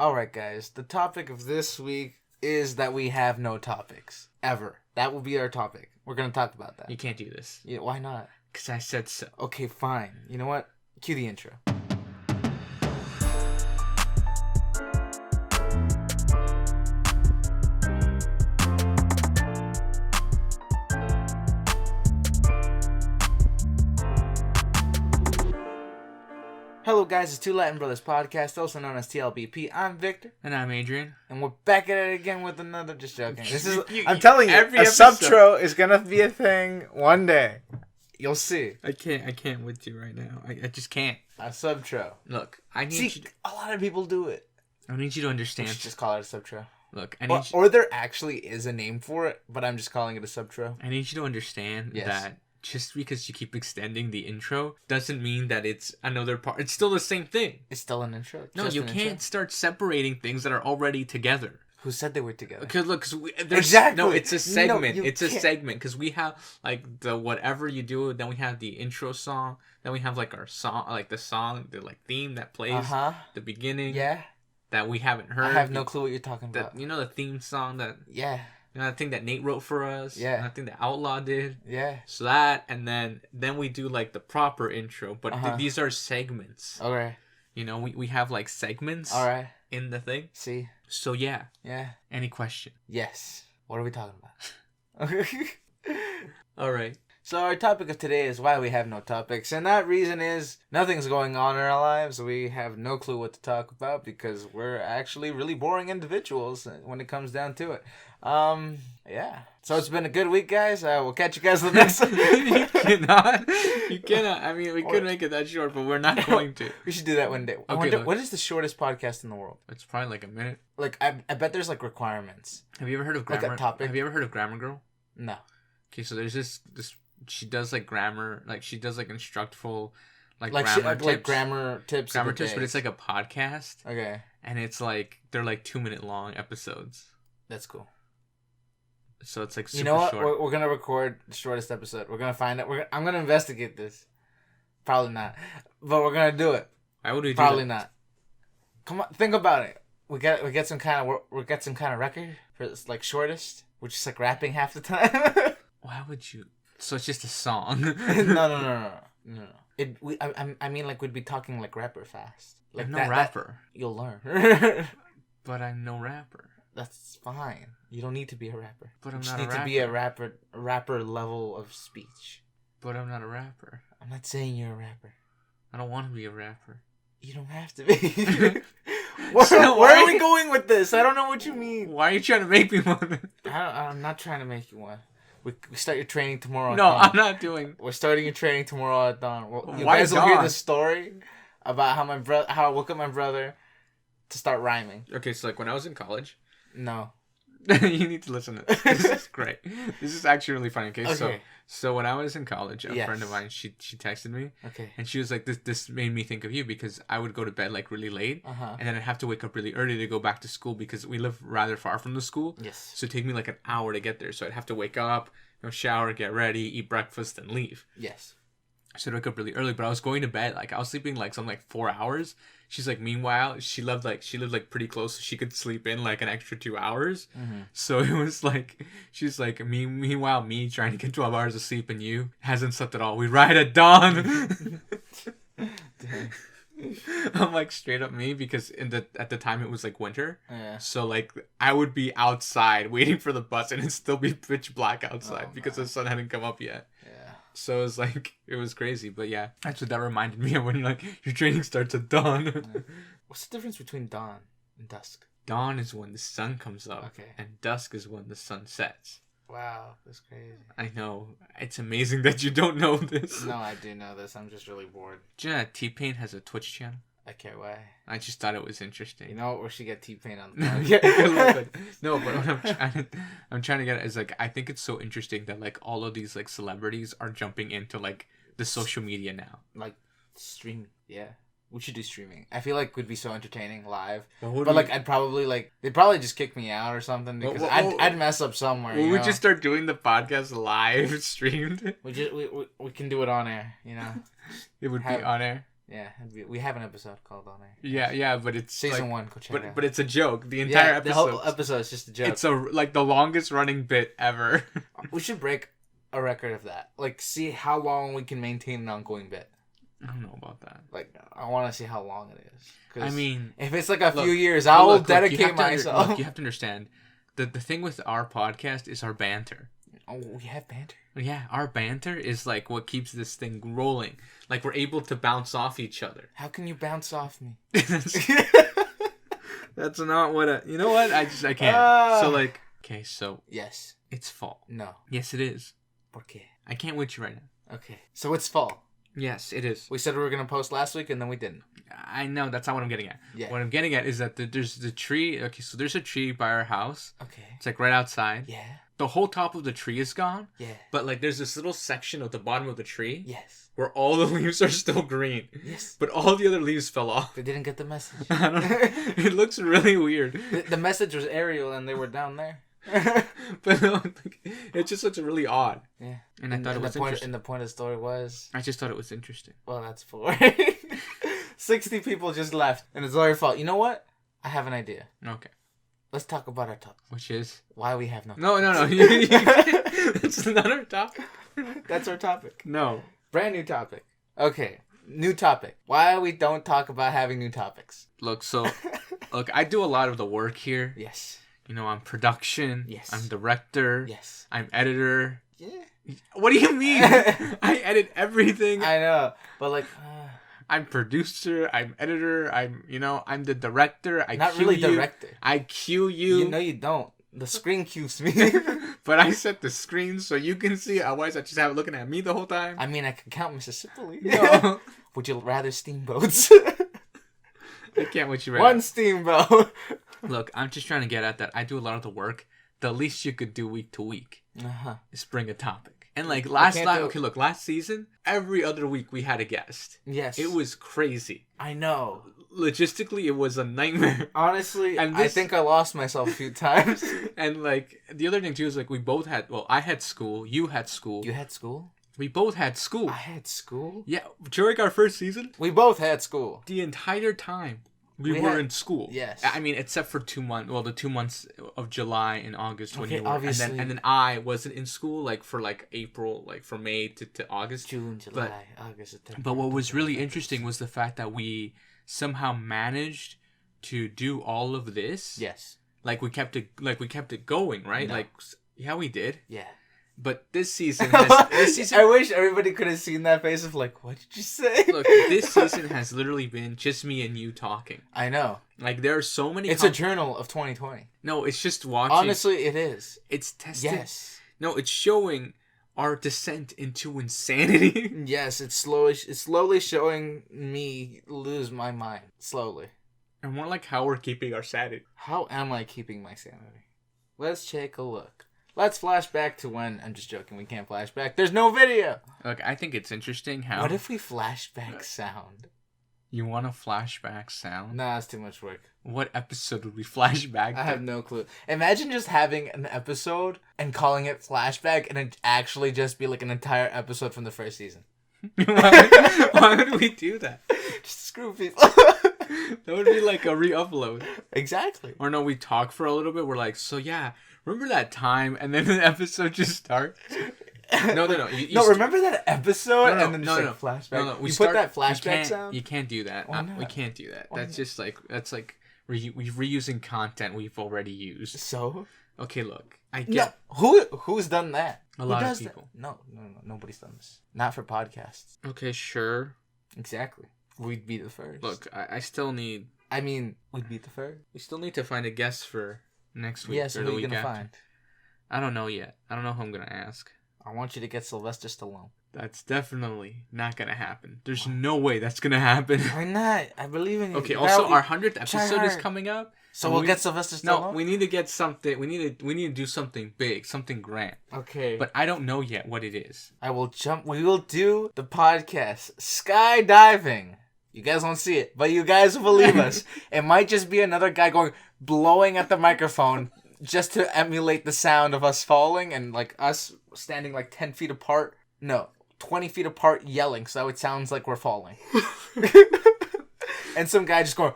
Alright, guys. The topic of this week is that we have no topics. Ever. That will be our topic. We're going to talk about that. You can't do this. Yeah, why not? Because I said so. Okay, fine. You know what? Cue the intro. Hello guys, it's Two Latin Brothers Podcast, also known as T.L.B.P. I'm Victor. And I'm Adrian. And we're back at it again with another, just joking. I'm telling you, every a episode. subtro is gonna be a thing one day. You'll see. I can't with you right now. I just can't. A subtro. Look, I need See, you. a lot of people do it. I need you to We understand. should just call it a subtro. Look, I need Or there actually is a name for it, but I'm just calling it a subtro. I need you to understand Yes. that just because you keep extending the intro doesn't mean that it's another part. It's still the same thing. It's still an intro. No, Just you an can't intro. start separating things that are already together. Who said they were together? Because look, Exactly. No, it's a segment. No, you it's a can't. segment because we have like the whatever you do. Then we have the intro song. Then we have like our song, like the song, the like theme that plays the beginning. Yeah. That we haven't heard. I have no clue what you're talking about. That, you know the theme song that Yeah. that thing that Nate wrote for us. Yeah. And I think that Outlaw did. Yeah. So that, and then we do like the proper intro, but these are segments. Okay. You know, we have like segments. All right. In the thing. See. So yeah. Yeah. Any question? Yes. What are we talking about? All right. So our topic of today is why we have no topics, and that reason is nothing's going on in our lives. We have no clue what to talk about because we're actually really boring individuals when it comes down to it. Yeah. So it's been a good week, guys. We'll catch you guys the next one. You cannot. I mean, we could make it that short, but we're not going to. We should do that one day. I Okay, wonder, what is the shortest podcast in the world? It's probably like a minute. Like, I bet there's like requirements. Have you ever heard of Like a grammar? topic? Have you ever heard of Grammar Girl? No. Okay, so there's this. She does like grammar, like she does like instructful, like Like grammar tips. like grammar tips. Grammar of the tips, but day. it's like a podcast, Okay. and it's like they're like 2-minute long episodes. That's cool. So it's like super You know what? short. We're gonna record the shortest episode. We're gonna find it. I'm gonna investigate this. Probably not, but we're gonna do it. Why would we do Probably that? not. Come on, think about it. We get some kind of record for this, like shortest. We're just like rapping half the time. Why would you? So it's just a song. No. I mean, like we'd be talking like rapper fast. Like I'm no that, rapper. You'll learn. But I'm no rapper. That's fine. You don't need to be a rapper. But I'm you just not a need to be a rapper level of speech. But I'm not a rapper. I'm not saying you're a rapper. I don't want to be a rapper. You don't have to be. So where are we going with this? I don't know what you mean. Why are you trying to make me one? I'm not trying to make you one. We start your training tomorrow. At No, dawn. I'm not doing. We're starting your training tomorrow at dawn. You Why guys will hear dawn? the story about how I woke up my brother to start rhyming. Okay, so like when I was in college, No. you need to listen to this. This is great. This is actually really funny. Okay, Okay. so when I was in college, a Yes. friend of mine, she texted me, Okay. and she was like, "This made me think of you because I would go to bed like really late, Uh-huh. and then I'd have to wake up really early to go back to school because we live rather far from the school. Yes. So it'd take me like an hour to get there. So I'd have to wake up, shower, get ready, eat breakfast, and leave. Yes. So I'd wake up really early, but I was going to bed like I was sleeping like something like 4 hours. She's like, meanwhile, she lived like pretty close, so she could sleep in like an extra 2 hours. Mm-hmm. So it was like, she's like, meanwhile, me trying to get 12 hours of sleep and you hasn't slept at all. We ride at dawn. I'm like straight up me because at the time it was like winter. Yeah. So like I would be outside waiting for the bus and it'd still be pitch black outside Oh, because man. the sun hadn't come up yet. Yeah. So it was like, it was crazy. But yeah, that's what that reminded me of when you're like, your training starts at dawn. What's the difference between dawn and dusk? Dawn is when the sun comes up. Okay. And dusk is when the sun sets. Wow, that's crazy. I know. It's amazing that you don't know this. No, I do know this. I'm just really bored. Do you know that T.P has a Twitch channel? I can't wait. I just thought it was interesting. You know what? We should get T-Pain on the No, podcast. no, but what I'm trying to get at is like I think it's so interesting that like all of these like celebrities are jumping into like the social media now. Like streaming, yeah. We should do streaming. I feel like it would be so entertaining live. But But like I'd probably they'd probably just kick me out or something because I'd mess up somewhere. we you would know? just start doing the podcast live streamed. we can do it on air, you know. It would be Have- on air. Yeah, we have an episode called On Air. Yeah, but it's Season 1. Go check it out. But it's a joke. The entire episode. The whole episode is just a joke. It's like the longest running bit ever. We should break a record of that. Like, see how long we can maintain an ongoing bit. I don't know about that. Like, I want to see how long it is. I mean, if it's like a few years, I will dedicate myself. Look, you have to understand. The thing with our podcast is our banter. Oh, we have banter? Yeah, our banter is like what keeps this thing rolling. Like, we're able to bounce off each other. How can you bounce off me? That's not what you know what? I can't. So, like, okay, so. Yes. It's fall. No. Yes, it is. ¿Por qué? I can't with you right now. Okay. So it's fall. Yes, it is. We said we were going to post last week, and then we didn't. I know. That's not what I'm getting at. Yeah. What I'm getting at is that there's the tree. Okay, so there's a tree by our house. Okay. It's like right outside. Yeah. The whole top of the tree is gone. Yeah. But like there's this little section at the bottom of the tree. Yes. Where all the leaves are still green. Yes. But all the other leaves fell off. They didn't get the message. I don't know. It looks really weird. The message was Ariel, and they were down there. But no, it's just such a really odd. Yeah. And I thought it was interesting. And the point of the story was... I just thought it was interesting. Well, that's boring. 60 people just left, and it's all your fault. You know what? I have an idea. Okay. Let's talk about our topic. Which is? Why we have no... No. That's not our topic. That's our topic. No. Brand new topic. Okay. New topic. Why we don't talk about having new topics. Look, I do a lot of the work here. Yes. You know, I'm production. Yes. I'm director. Yes. I'm editor. Yeah. What do you mean? I edit everything. I know. But like... I'm producer. I'm editor. I'm the director. I Not cue really you. director. I cue you. You know you don't. The screen cues me. But I set the screen so you can see it. Otherwise, I just have it looking at me the whole time. I mean, I can count Mississippi. No. Would you rather steamboats? I can't with you right One now. steamboat. Look, I'm just trying to get at that. I do a lot of the work. The least you could do week to week is bring a topic. And like last season, every other week we had a guest. Yes. It was crazy. I know. Logistically, it was a nightmare. Honestly, I think I lost myself a few times. And like the other thing too is like we both had. Well, I had school. You had school. You had school? We both had school. I had school? Yeah, during our first season, we both had school. The entire time we were in school. Yes. I mean, except for 2 months. Well, the 2 months of July and August when you were. Obviously. And then I wasn't in school like for like April, like from May to August. June, July, August, September. But what was really interesting was the fact that we somehow managed to do all of this. Yes. Like we kept it going, right? No. Like yeah, we did. Yeah. But this season I wish everybody could have seen that face of like, what did you say? Look, this season has literally been just me and you talking. I know. Like there are so many. It's a journal of 2020. No, it's just watching. Honestly, it is. It's testing. Yes. No, it's showing our descent into insanity. Yes, it's slowly showing me lose my mind. Slowly. And more like how we're keeping our sanity. How am I keeping my sanity? Let's take a look. Let's flash back to when... I'm just joking. We can't flash back. There's no video. Look, I think it's interesting how... What if we flashback sound? You want a flashback sound? Nah, it's too much work. What episode would we flash back to? I have no clue. Imagine just having an episode and calling it flashback and it actually just be like an entire episode from the first season. Why would we do that? Just to screw people. That would be like a re-upload. Exactly. Or no, we talk for a little bit. We're like, so yeah... Remember that time? And then the episode just starts? No. Remember that episode? And then just flashback? No, put that flashback sound? You can't do that. Why not? We can't do that. Why That's not? just like... That's like... We're reusing content we've already used. So? Okay, look. I get... No. Who's done that? A lot of people. No. Nobody's done this. Not for podcasts. Okay, sure. Exactly. We'd be the first. Look, I still need... I mean, we'd be the first. We still need to find a guest for... next week Yes, or who the are you week gonna after. find? I don't know yet. I don't know who I'm gonna ask. I want you to get Sylvester Stallone. That's definitely not gonna happen. There's no way that's gonna happen. Why not? I believe in you. Okay. Also, our 100th episode is coming up. So we'll get Sylvester Stallone. No, we need to get something. We need to do something big, something grand. Okay. But I don't know yet what it is. I will jump. We will do the podcast skydiving. You guys won't see it, but you guys will believe us. It might just be another guy blowing at the microphone just to emulate the sound of us falling and like us standing like 10 feet apart. No, 20 feet apart yelling, so it sounds like we're falling. And some guy just going...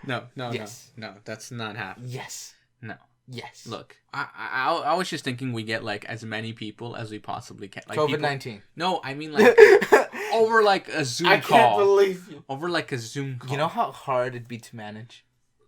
No, Yes. no, that's not happening. Yes. No. Yes. Look, I was just thinking we get like as many people as we possibly can. Like COVID-19. No, I mean like over like a Zoom call. I can't believe you. Over like a Zoom call. You know how hard it'd be to manage?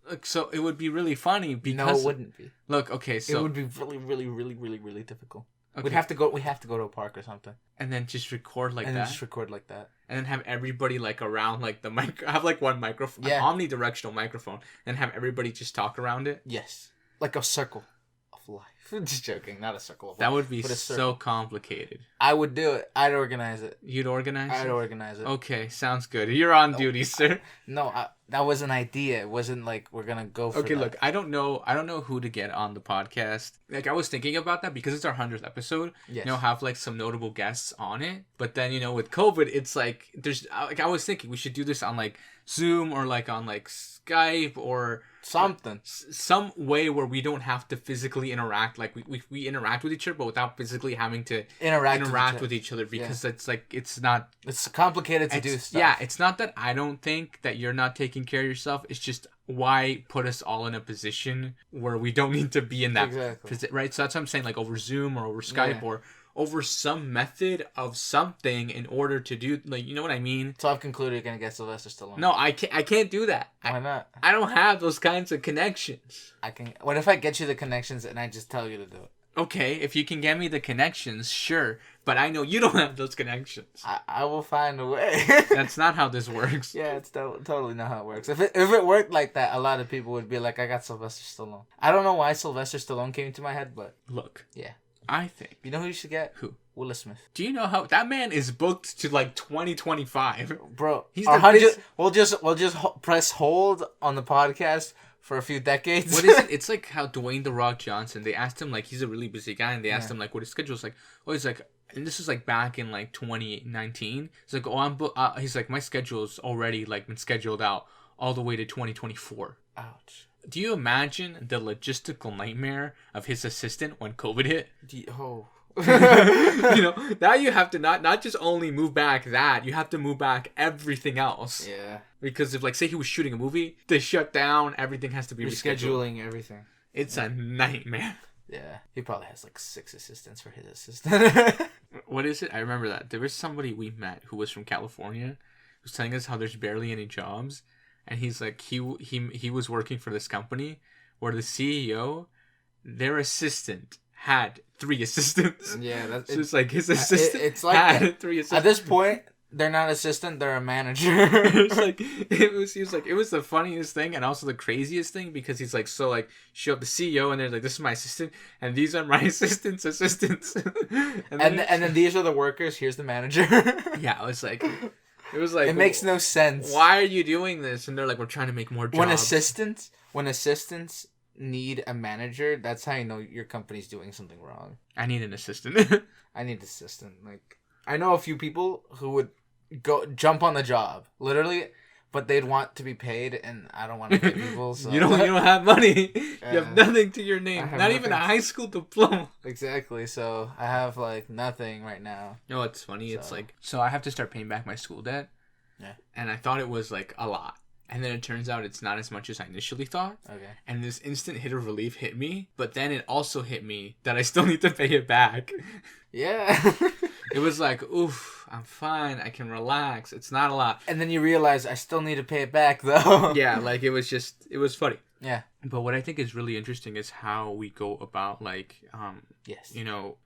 Look, so it would be really funny because... No, it wouldn't be. Look, okay, so... It would be really, really, really, really, really difficult. Okay. We have to go to a park or something. And then just record like that? And then just record like that. And then have everybody like around like the mic... Have like one microphone, an omnidirectional microphone, and have everybody just talk around it? Yes. Like a circle of life. Just joking, not a circle of life. That would be so complicated. I would do it. I'd organize it. You'd organize it? I'd organize it. Okay, sounds good. You're on duty, sir. No, that was an idea. It wasn't like we're gonna go for Okay, that. look, I don't know who to get on the podcast. Like, I was thinking about that because it's our 100th episode. Yes. You know, have like some notable guests on it. But then, you know, with COVID, it's like there's like I was thinking we should do this on like Zoom or like on like Skype or something, some way where we don't have to physically interact. Like we interact with each other, but without physically having to interact with each other because it's like it's complicated to do stuff. Yeah, it's not that I don't think that you're not taking care of yourself. It's just why put us all in a position where we don't need to be in that right? So that's what I'm saying, like over Zoom or over Skype or over some method of something in order to do, like, you know what I mean? So I've concluded you're gonna get Sylvester Stallone. No, I can't do that. Why not? I don't have those kinds of connections. I can. What if I get you the connections and I just tell you to do it? Okay, if you can get me the connections, sure. But I know you don't have those connections. I will find a way. That's not how this works. Yeah, it's totally not how it works. If it worked like that, a lot of people would be like, I got Sylvester Stallone. I don't know why Sylvester Stallone came to my head, but... Look. Yeah. I think. You know who you should get? Who? Will Smith. Do you know how... That man is booked to like 2025. Bro. He's We'll just press hold on the podcast for a few decades. What is it? It's like how Dwayne "The Rock" Johnson, they asked him, like, he's a really busy guy, and they asked him, like, what his schedule is like. Oh, he's like, and this is like back in like 2019. He's like, oh, he's like, my schedule's already like been scheduled out all the way to 2024. Ouch. Do you imagine the logistical nightmare of his assistant when COVID hit? You know, now you have to not just only move back that, you have to move back everything else. Yeah. Because if, like, say he was shooting a movie, they shut down, everything has to be rescheduling everything. It's a nightmare. Yeah. He probably has like 6 assistants for his assistant. What is it? I remember that. There was somebody we met who was from California who was telling us how there's barely any jobs. And he's like, he was working for this company where the CEO, their assistant had 3 assistants. Yeah, so it's like his assistant it's like had 3 assistants. At this point, they're not assistant, they're a manager. It's like it was the funniest thing and also the craziest thing because he's like, so like show up the CEO and they're like, this is my assistant and these are my assistants. and then these are the workers, here's the manager. Yeah, it was like it makes no sense. Why are you doing this? And they're like, we're trying to make more jobs. When assistants need a manager, that's how you know your company's doing something wrong. I need an assistant. I need an assistant. Like, I know a few people who would jump on the job, literally, but they'd want to be paid, and I don't want to pay people. So. You don't have money. You have nothing to your name. Not even a high school diploma. Exactly. So I have like nothing right now. You know what's funny? So. It's like, so I have to start paying back my school debt. Yeah. And I thought it was like a lot. And then it turns out it's not as much as I initially thought. Okay. And this instant hit of relief hit me, but then it also hit me that I still need to pay it back. Yeah. It was like, oof, I'm fine. I can relax. It's not a lot. And then you realize I still need to pay it back, though. Yeah, like it was funny. Yeah. But what I think is really interesting is how we go about, like, yes. You know,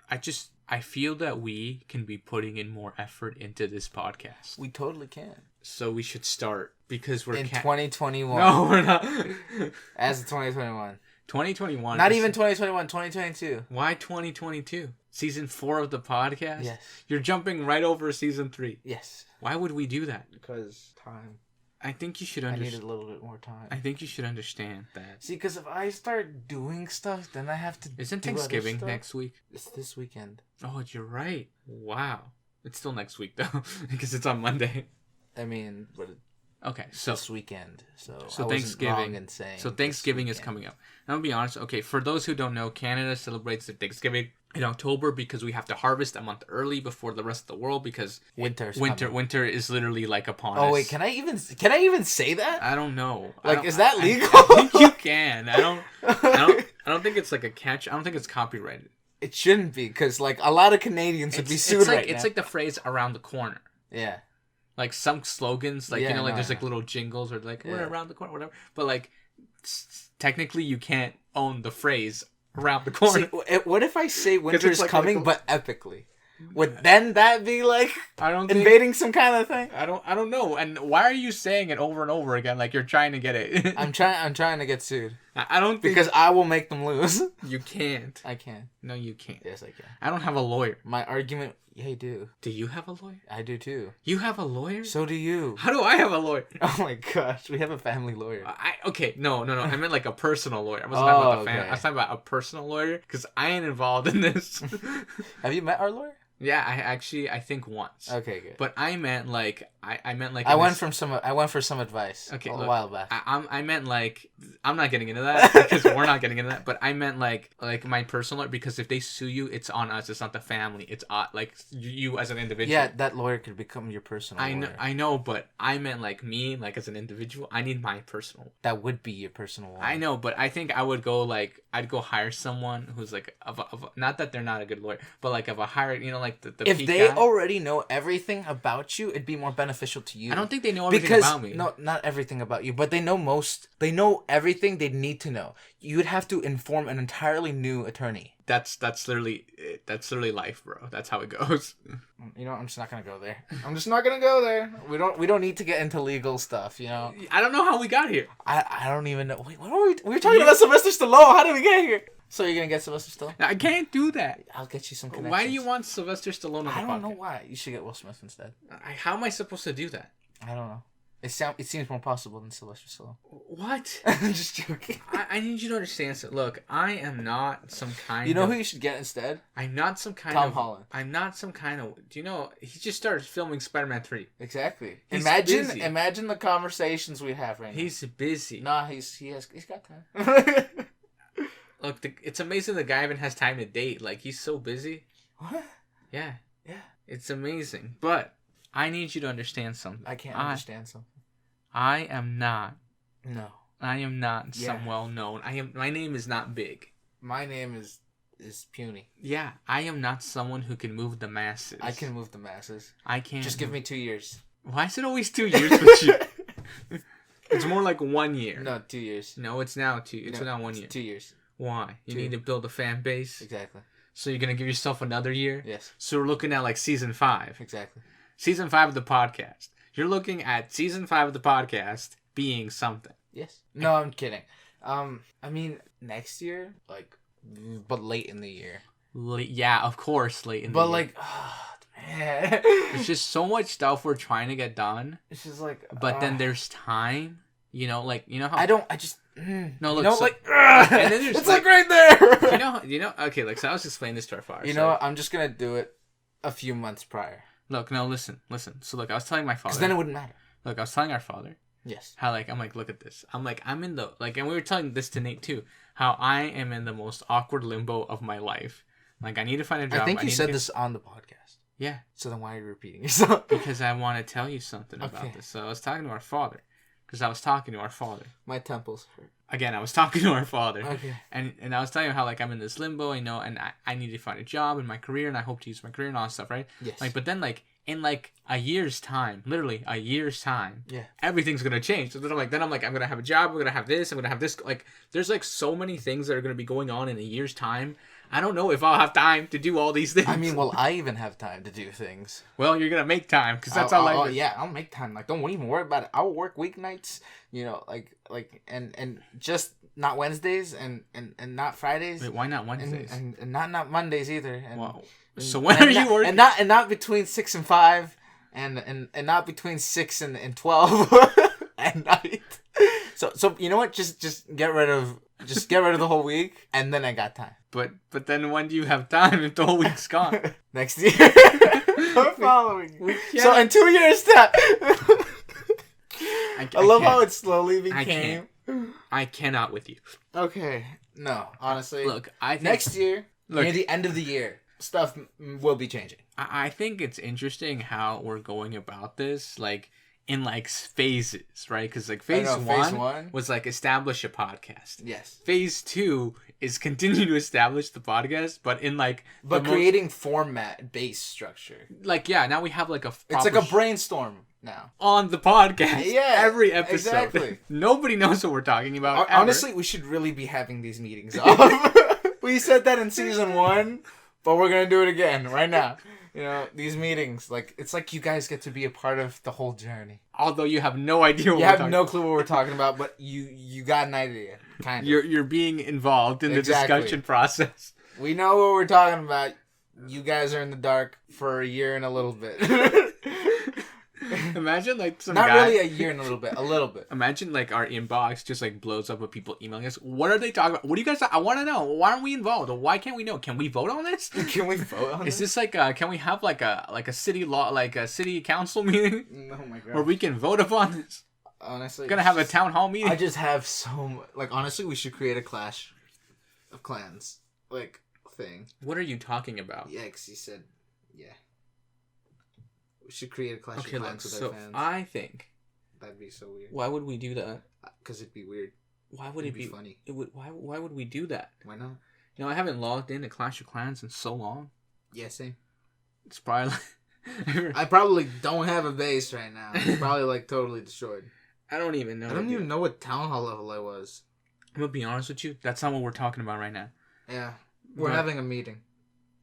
I feel that we can be putting in more effort into this podcast. We totally can. So we should start because we're... 2021. No, we're not. As of 2021. 2021. Not even 2021, 2022. Why 2022? Season 4 of the podcast? Yes. You're jumping right over season 3. Yes. Why would we do that? Because time. I think you should understand. I need a little bit more time. I think you should understand that. See, because if I start doing stuff, then I have to Isn't Thanksgiving next week? It's this weekend. Oh, you're right. Wow. It's still next week, though, because it's on Monday. I mean, but okay, so this weekend. So Thanksgiving. Wrong in saying so Thanksgiving is coming up. And I'll be honest. Okay, for those who don't know, Canada celebrates their Thanksgiving in October because we have to harvest a month early before the rest of the world because winter is literally like upon us. Oh wait, can I even say that? I don't know. Like, is that legal? I think you can. I don't think it's like a catch. I don't think it's copyrighted. It shouldn't be, because like a lot of Canadians would be sued right now. It's like the phrase "around the corner." Yeah. Like some slogans, like there's like little jingles or like we're around the corner, whatever. But like technically, you can't own the phrase "around the corner." See, what if I say winter's coming, but epically? Would then that be like invading some kind of thing? I don't know. And why are you saying it over and over again like you're trying to get it? I'm trying to get sued. I don't think... Because I will make them lose. You can't. I can. No, you can't. Yes, I can. I don't have a lawyer. My argument... Yeah, I do. Do you have a lawyer? I do too. You have a lawyer? So do you. How do I have a lawyer? Oh my gosh, we have a family lawyer. No. I meant like a personal lawyer. I wasn't talking about the family. I was talking about a personal lawyer because I ain't involved in this. Have you met our lawyer? Yeah, I think once. Okay, good. But I meant like I went for some advice. Okay, a while back. I meant like I'm not getting into that because we're not getting into that. But I meant like my personal lawyer, because if they sue you, it's on us. It's not the family. It's like you as an individual. Yeah, that lawyer could become your personal lawyer. I know, but I meant like me, like as an individual. I need my personal. That would be your personal lawyer. I know, but I think I would go like I'd go hire someone who's like of not that they're not a good lawyer, but like of a higher, like the if peak they guy. Already know everything about you, it'd be more beneficial to you. I don't think they know everything about me. No, not everything about you, but they know everything they need to know. You'd have to inform an entirely new attorney. That's literally life, bro. That's how it goes. You know, I'm just not gonna go there. We don't need to get into legal stuff. You know. I don't know how we got here. I don't even know. Wait, what are we? We were talking about Sylvester Stallone. How did we get here? So you're gonna get Sylvester Stallone? I can't do that. I'll get you some connections. Why do you want Sylvester Stallone on the podcast? I don't know why. You should get Will Smith instead. How am I supposed to do that? I don't know. It seems more possible than Sylvester Stallone. What? I'm just joking. I need you to understand. So, look, I am not some kind. You know who you should get instead? I'm not some kind Tom Holland. I'm not some kind of. Do you know he just started filming Spider-Man 3? Exactly. He's imagine busy. The conversations we have right now. He's busy. Nah, he's got time. Look, it's amazing the guy even has time to date. Like, he's so busy. What? Yeah. Yeah. It's amazing. But I need you to understand something. I can't understand something. I am not. No. I am not some well-known. My name is not big. My name is puny. Yeah. I am not someone who can move the masses. I can move the masses. I can't. Just give me 2 years. Why is it always 2 years with you? It's more like 1 year. No, 2 years. No, it's now 2. It's now 1 year. 2 years. Why? You need to build a fan base? Exactly. So you're going to give yourself another year? Yes. So we're looking at like season 5. Exactly. Season 5 of the podcast. You're looking at season 5 of the podcast being something. Yes. No, I'm kidding. I mean, next year, like, but late in the year. Yeah, of course, late in the year. But like, oh, man. There's just so much stuff we're trying to get done. It's just like, but then there's time. You know, like, you know how... No, look, you know, so, like, and then it's like right there. You know, okay, like, so I was explaining this to our father. You know what? I'm just going to do it a few months prior. Look, no, listen. So, look, I was telling my father. Because then it wouldn't matter. Look, I was telling our father. Yes. How, like, I'm like, look at this. I'm in the, like, and we were telling this to Nate, too. How I am in the most awkward limbo of my life. Like, I need to find a job. I think you said this on the podcast. Yeah. So then why are you repeating yourself? Because I want to tell you something about this. So I was talking to our father. My temples hurt. Again, I was talking to our father. Okay. And I was telling him how, like, I'm in this limbo, you know, and I need to find a job in my career, and I hope to use my career and all that stuff, right? Yes. Like, but then, like, in, like, a year's time, literally a year's time, yeah, everything's going to change. So then I'm like, I'm going to have a job, I'm going to have this, I'm going to have this. Like, there's, like, so many things that are going to be going on in a year's time. I don't know if I'll have time to do all these things. I mean, well, I even have time to do things. Well, you're going to make time, because that's all I do. Yeah, I'll make time. Like, don't even worry about it. I'll work weeknights, you know, and just not Wednesdays and not Fridays. Wait, why not Wednesdays? And not Mondays either. And, wow. So when are you working? And not between 6 and 5, and not between 6 and 12 at night. So you know what? Just get rid of the whole week, and then I got time. But then when do you have time if the whole week's gone? Next year. The following. So in 2 years time. I love how it slowly became. I cannot with you. Okay. No, honestly. Look, I think... Next year, near the end of the year, stuff will be changing. I think it's interesting how we're going about this, like in like phases, right? Because like phase one was like establish a podcast. Yes. Phase 2 is continue to establish the podcast, but in like creating format based structure. Like now we have like a it's like a brainstorm now on the podcast. Yeah, every episode. Exactly. Nobody knows what we're talking about. Honestly, we should really be having these meetings. We said that in season 1, but we're gonna do it again right now. You know, these meetings, like, it's like you guys get to be a part of the whole journey. Although you have no idea what you have no clue what we're talking about, but you got an idea, kind of. You're being involved in the discussion process. We know what we're talking about. You guys are in the dark for a year and a little bit. Imagine like some Not guy... really a year and a little bit. Imagine like our inbox just like blows up with people emailing us. What are they talking about? What do you guys... I want to know. Why aren't we involved? Why can't we know? Can we vote on this? Can we vote on this? Is this like can we have like a city law, like a city council meeting? Oh my god. Where we can vote upon this? Honestly. Gonna have a town hall meeting? I just have so much... Like, honestly, we should create a Clash of Clans, like, thing. What are you talking about? Yeah, because he said... Yeah. We should create a Clash of Clans with our fans. I think that'd be so weird. Why would we do that? Because it'd be weird. Why would it be funny? It would. Why would we do that? Why not? You know, I haven't logged into Clash of Clans in so long. Yeah, same. It's probably I probably don't have a base right now. It's probably like totally destroyed. I don't even know. I don't even know what town hall level I was. I'm gonna be honest with you. That's not what we're talking about right now. Yeah, we're having a meeting.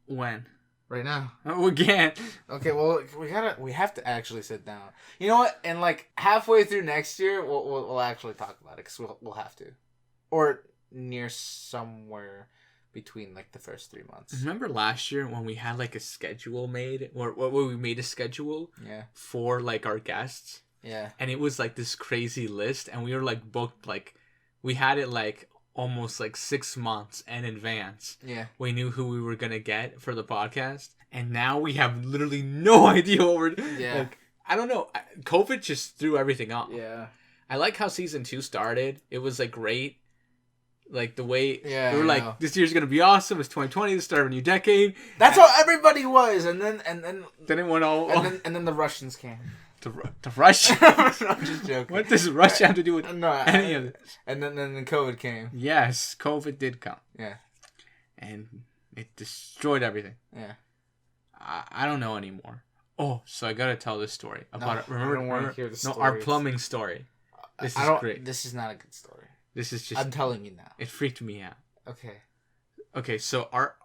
When? Right now. Oh, we can't. Okay, well, we have to actually sit down. You know what? And like halfway through next year, we'll actually talk about it because we'll have to, or near somewhere between like the first 3 months. Remember last year when we had like a schedule made, or we made a schedule? Yeah. For like our guests. Yeah. And it was like this crazy list, and we were like booked like, we had it like almost like 6 months in advance. Yeah. We knew who we were gonna get for the podcast, and now we have literally no idea what we're... Yeah. Like, I don't know. COVID just threw everything off. Yeah. I like how season 2 started. It was like great. Like the way we were like, this year's gonna be awesome. It's 2020, the start of a new decade. That's how everybody was, and then it went all... And then the Russians came. To Russia? I'm just joking. What does Russia have to do with any of it? And then COVID came. Yes, COVID did come. Yeah. And it destroyed everything. Yeah. I don't know anymore. Oh, so I gotta tell this story about remember our plumbing story. This is great. This is not a good story. This is just... I'm telling you now. It freaked me out. Okay, so our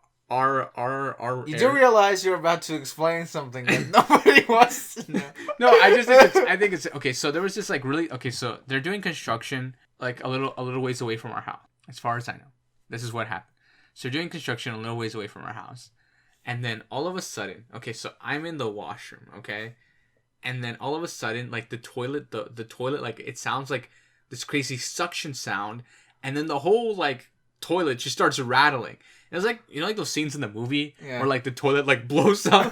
you do realize you're about to explain something that nobody wants to know. No, I think it's okay. So there was this like really so they're doing construction like a little ways away from our house, as far as I know. This is what happened. So they're doing construction a little ways away from our house, and then all of a sudden, so I'm in the washroom, and then all of a sudden, like the toilet like it sounds like this crazy suction sound, and then the whole like toilet just starts rattling. It was like, you know, like those scenes in the movie where like the toilet like blows up.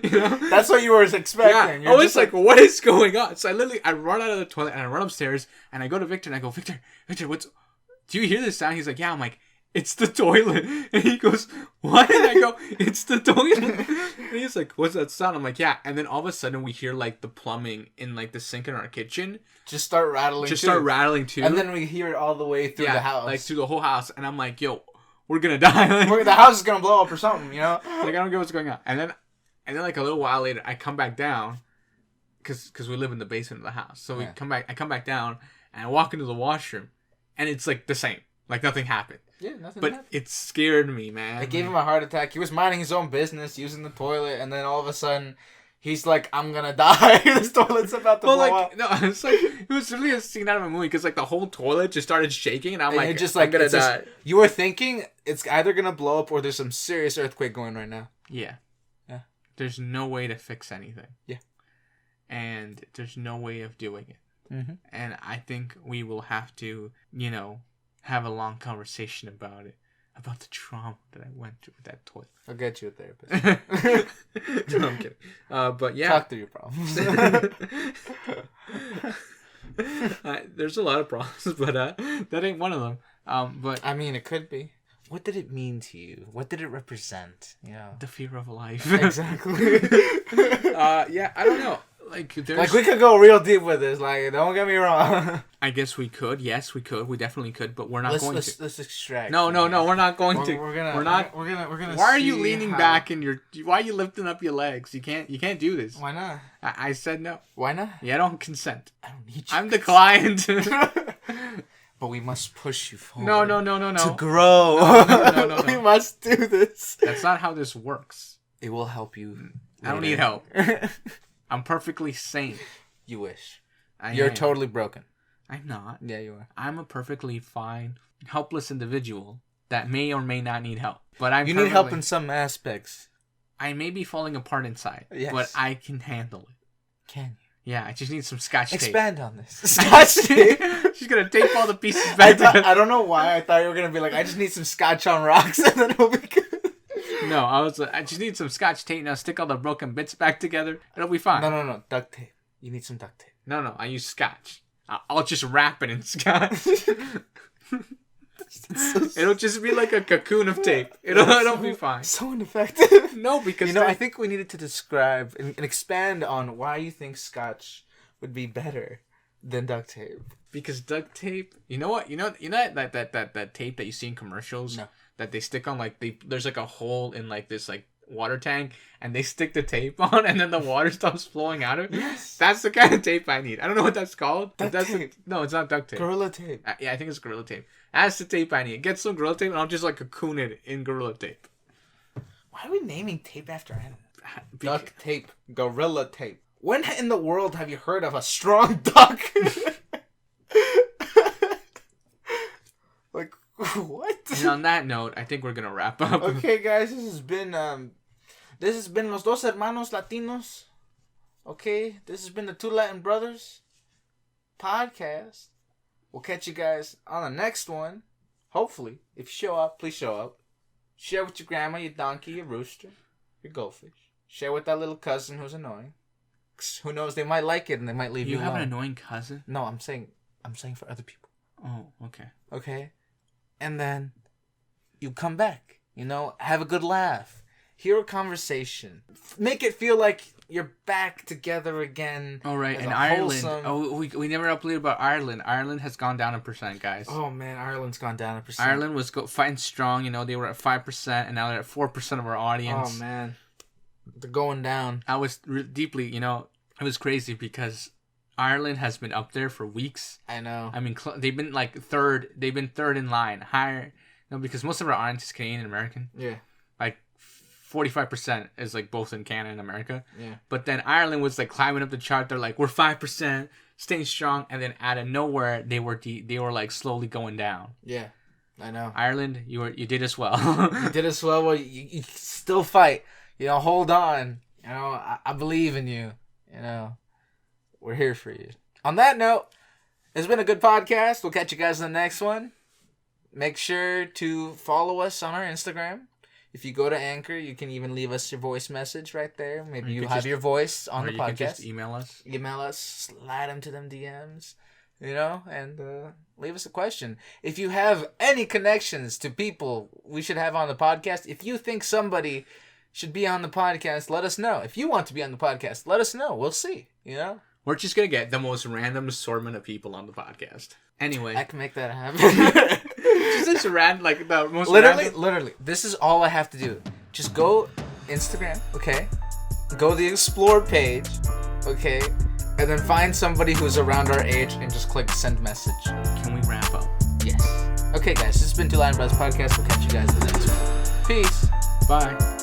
You know, that's what you were expecting. Yeah, I was like, what is going on? So I run out of the toilet and I run upstairs and I go to Victor and I go, Victor, do you hear this sound? He's like, yeah. I'm like, it's the toilet. And he goes, what? And I go, it's the toilet. And he's like, what's that sound? I'm like, yeah. And then all of a sudden we hear like the plumbing in like the sink in our kitchen just start rattling too. And then we hear it all the way through the house, like through the whole house. And I'm like, yo, we're gonna die. The house is gonna blow up or something, you know? Like, I don't get what's going on. And then like a little while later, I come back down, cause we live in the basement of the house. So I come back down, and I walk into the washroom, and it's like the same, like nothing happened. Yeah, nothing. But happened. It scared me, man. It gave him a heart attack. He was minding his own business, using the toilet, and then all of a sudden, he's like, I'm gonna die. This toilet's about to blow up. No, it's like, it was really a scene out of a movie, because like the whole toilet just started shaking, and I'm like, I'm gonna die. You were thinking it's either gonna blow up or there's some serious earthquake going right now. Yeah. There's no way to fix anything. Yeah. And there's no way of doing it. Mm-hmm. And I think we will have to, you know, have a long conversation about it. About the trauma that I went through with that toilet. I'll get you a therapist. No, I'm kidding. But yeah. Talk through your problems. There's a lot of problems, but that ain't one of them. But I mean, it could be. what did it mean to you? What did it represent? You know, the fear of life. Exactly. Yeah, I don't know. Like, we could go real deep with this. Like, don't get me wrong. I guess we could. Yes, we could. We definitely could. But we're not going to. Let's extract. No. We're not going to. We're gonna. We're gonna. Why are you leaning back in your? Why are you lifting up your legs? You can't do this. Why not? I said no. Why not? Yeah, I don't consent. I don't need you. I'm the client. But we must push you forward. No. To grow. No. We must do this. That's not how this works. It will help you. I don't need help. I'm perfectly sane. You wish. You're totally broken. I'm not. Yeah, you are. I'm a perfectly fine, helpless individual that may or may not need help. But you need help in some aspects. I may be falling apart inside, yes. but I can handle it. Can you? Yeah, I just need some scotch tape. Expand on this. Scotch tape? She's going to tape all the pieces back together. I don't know why I thought you were going to be like, I just need some scotch on rocks and then it'll be good. No, I just need some scotch tape now. Stick all the broken bits back together. It'll be fine. No. Duct tape. You need some duct tape. No. I use scotch. I'll just wrap it in scotch. It'll just be like a cocoon of tape. It'll be fine. So ineffective. No, because I think we needed to describe and expand on why you think scotch would be better than duct tape. Because duct tape, you know what? You know that tape that you see in commercials? No. That they stick on there's like a hole in like this like water tank and they stick the tape on and then the water stops flowing out of it. Yes. That's the kind of tape I need. I don't know what that's called. Duct tape. No, it's not duct tape. Gorilla tape. Yeah, I think it's Gorilla Tape. That's the tape I need. Get some Gorilla Tape and I'll just like cocoon it in Gorilla Tape. Why are we naming tape after animals? Duct tape. Gorilla tape. When in the world have you heard of a strong duck? Like, what? And on that note, I think we're gonna wrap up. Okay, guys, this has been Los Dos Hermanos Latinos. Okay, this has been the Two Latin Brothers podcast. We'll catch you guys on the next one. Hopefully, if you show up, please show up. Share with your grandma, your donkey, your rooster, your goldfish. Share with that little cousin who's annoying. Who knows? They might like it and they might leave you alone. You have an annoying cousin? No, I'm saying for other people. Oh, okay. Okay. And then you come back, have a good laugh, hear a conversation, make it feel like you're back together again. All right, and Ireland. Oh, we never updated about Ireland. Ireland has gone down 1%, guys. Oh man, Ireland's gone down 1%. Ireland was fighting strong. They were at 5%, and now they're at 4% of our audience. Oh man, they're going down. I was deeply, it was crazy because Ireland has been up there for weeks. I know. I mean, they've been third. They've been third in line, higher. Because most of our audience is Canadian and American. Yeah. 45% is both in Canada and America. Yeah. But then Ireland was climbing up the chart. They're we're 5%, staying strong, and then out of nowhere they were slowly going down. Yeah, I know. Ireland, you did us well. You did us well. Well, you still fight. Hold on. I believe in you. We're here for you. On that note, it's been a good podcast. We'll catch you guys in the next one. Make sure to follow us on our Instagram. If you go to Anchor, you can even leave us your voice message right there. Maybe you have your voice on the podcast. You can just email us. Email us. Slide them to them DMs. And leave us a question. If you have any connections to people we should have on the podcast, if you think somebody should be on the podcast, let us know. If you want to be on the podcast, let us know. We'll see. We're just going to get the most random assortment of people on the podcast. Anyway. I can make that happen. Just the most Literally. This is all I have to do. Just go Instagram, okay? Go to the Explore page, okay? And then find somebody who's around our age and just click send message. Can we wrap up? Yes. Okay, guys. This has been Two Latin Brothers Podcast. We'll catch you guys in the next one. Peace. Bye.